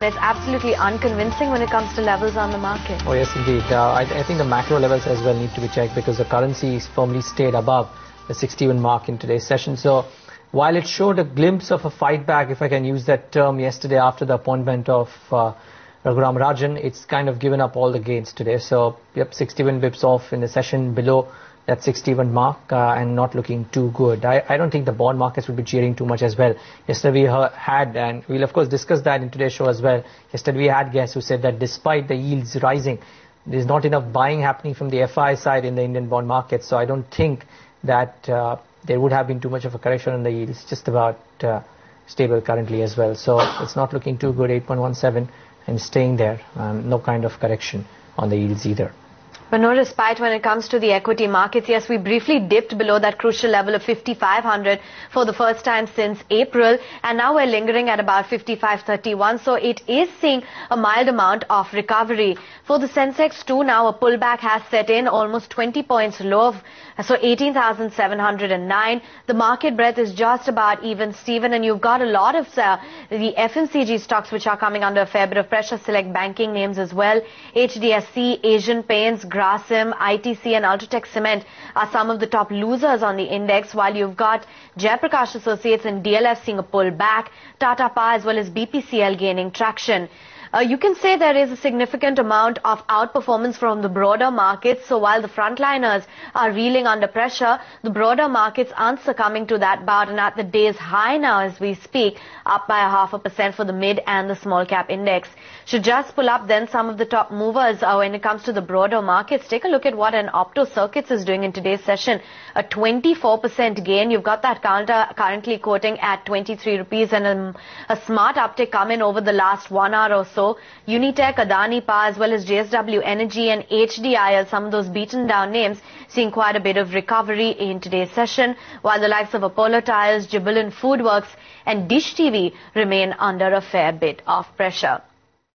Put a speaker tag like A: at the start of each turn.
A: It's absolutely unconvincing when it comes to levels on the market.
B: Oh yes, indeed. I think the macro levels as well need to be checked because the currency is firmly stayed above the 61 mark in today's session. So while it showed a glimpse of a fight back, if I can use that term, yesterday after the appointment of Raghuram Rajan, it's kind of given up all the gains today. So yep, 61 bips off in the session below that 61 mark and not looking too good. I don't think the bond markets will be cheering too much as well. Yesterday we had, and we'll of course discuss that in today's show as well. Yesterday we had guests who said that despite the yields rising, there's not enough buying happening from the FI side in the Indian bond market. So I don't think that there would have been too much of a correction on the yields. Just about stable currently as well. So it's not looking too good, 8.17 and staying there. No kind of correction on the yields either.
A: But no respite when it comes to the equity markets. Yes, we briefly dipped below that crucial level of 5,500 for the first time since April. And now we're lingering at about 5,531. So it is seeing a mild amount of recovery. For the Sensex too, now a pullback has set in, almost 20 points low. So 18,709. The market breadth is just about even, Stephen. And you've got a lot of the FMCG stocks which are coming under a fair bit of pressure. Select banking names as well. HDSC, Asian Paints, Grasim, ITC and Ultratech Cement are some of the top losers on the index, while you've got Jayaprakash Associates and DLF seeing a pullback, Tata Power as well as BPCL gaining traction. You can say there is a significant amount of outperformance from the broader markets. So while the frontliners are reeling under pressure, the broader markets aren't succumbing to that bout, and at the day's high now as we speak, up by 0.5% for the mid and the small cap index. Should just pull up then some of the top movers when it comes to the broader markets. Take a look at what an Opto Circuits is doing in today's session. A 24% gain. You've got that counter currently quoting at 23 rupees and a smart uptick coming over the last 1 hour or so. Unitech, Adani Power as well as JSW Energy and HDIL, some of those beaten down names, seeing quite a bit of recovery in today's session, while the likes of Apollo Tyres, Jubilant Foodworks and Dish TV remain under a fair bit of pressure.